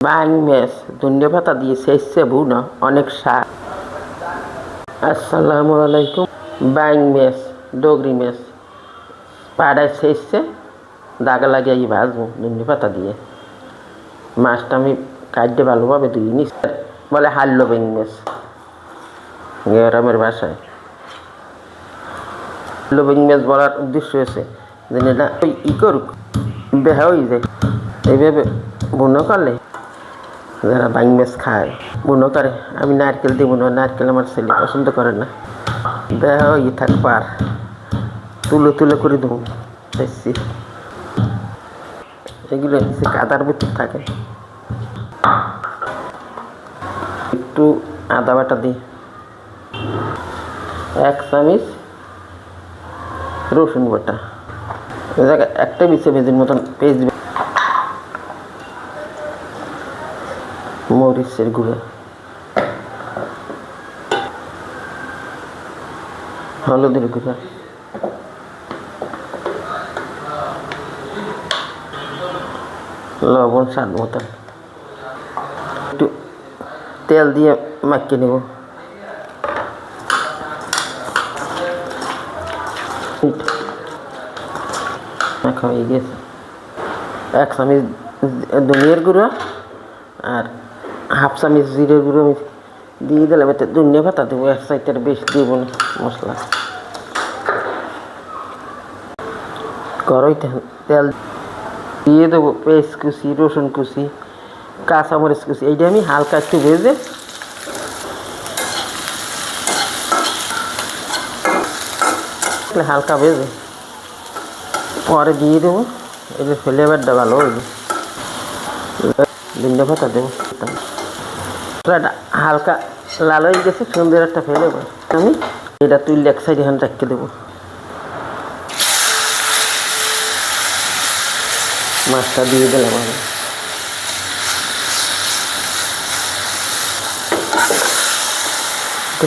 Buying মাছ ধনিয়া পাতা দিয়ে সেচছে ভুনা অনেক স্বাদ। আসসালামু আলাইকুম। বাইং মাছ ডগরি মাছ পাড়ায় সেচছে দাগা লাগিয়ে ভাজবো ধনিয়া পাতা দিয়ে। মাছটা আমি কাটতে ভালোভাবে ধুয়ে নিচ্ছি, বলে হাল্লো বাইং মাছ গ্রামের ভাষায়। হাল্লো বাইং মাছ বলার উদ্দেশ্য হয়েছে যে এটা ওই করুক বেহা হয়ে যায়, এইভাবে বুনো করলে যারা বাইং মাছ খায় বুনো করে। আমি নারকেল দেবো না, নারকেল আমার ছেলে পছন্দ করে না। বেহা হয়ে থাকবার তুলো তুলো করে দেবো বেশি, এগুলো কিছু কাদার ভিতর থাকে। একটু আদা বাটা দিই, 1 চামচ রসুন বাটা, একটা 20 কেজির মতন পেঁয়াজ, মরিচের গুঁড়ো, হলুদের গুঁড়ো, লবণ স্বাদ মতন। একটু তেল দিয়ে মাখিয়ে নেব। মাখা হয়ে গেছে। 1 চামচ ধনিয়ার গুঁড়ো আর 1/2 চামচ জিরের গুঁড়ো আমি দিয়ে দিলাম। এতে ধনিয়া পাতা দেবো, 1 চামচের বেশি দেবো না মশলা। কড়াইতে তেল দিয়ে দেবো পেঁয়াজ কুচি, রসুন কুচি, কাঁচামরিচ কুচি। এইটা আমি হালকা একটু ভেজে হালকা ভেজে পরে দিয়ে দেবো। এগুলো ফ্লেভারটা ভালো হইবে। ধনিয়া পাতা দেবো, হালকা লাল হয়ে গেছে, সুন্দর একটা ফ্লেভার। আমি এটা তুললে এক সাইড এখানে রাখতে দেবো। মাছটা দিয়ে দিলাম আমি,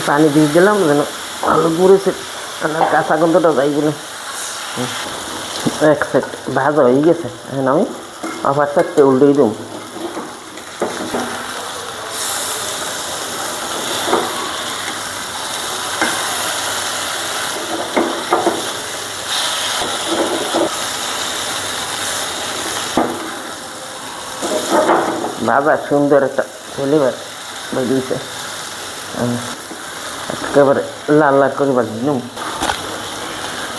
পানি দিয়ে দিলাম যেন আলু গুঁড়েছে, কাঁচা গন্ধটা যাইগুলো। 1 সাইড ভাজা হয়ে গেছে, এখন আমি আবার সাইডটা উল্টেই দেবো। ভাজা সুন্দর একটা ফ্লেভার বেরিয়েছে, একেবারে লাল লাল করে ভাজি নেব।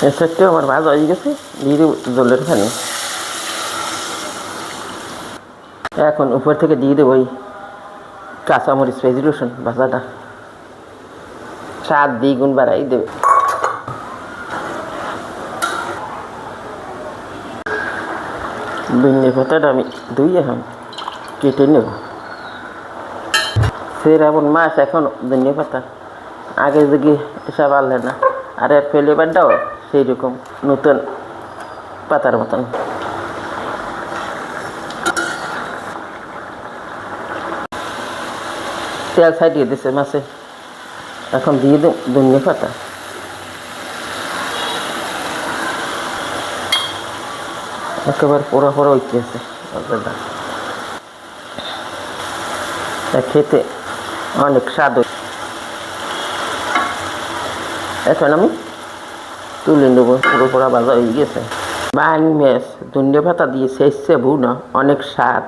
এই সাইডটাও আমার ভাজা হয়ে গেছে, দিয়ে দেবো জলের পানি। এখন উপর থেকে দিয়ে দেবো ওই কাঁচামরিচ, পেঁয়াজ, রসুন ভাজাটা, স্বাদ দ্বিগুণ বাড়াই দেবে। ধনিয়া পাতাটা আমি ধুয়ে এখন কেটে নেব। সেরকম মাছ এখন ধনিয়া পাতা আগে দিকে এসব আনলে না, আর এর ফ্লেভারটাও সেই রকম নতুন পাতার মতন। তেল ছাড়িয়ে দিছে মাছে, এখন দিয়ে দেব ধনিয়া পাতা। একেবারে পোড়া পোড়া হইতেছে, খেতে অনেক স্বাদ। এখন আমি তুলে নেব, পুরো পোড়া ভাজা হয়ে গেছে। বাইং মাছ ধনিয়া পাতা দিয়ে সেচছে ভুনা অনেক স্বাদ।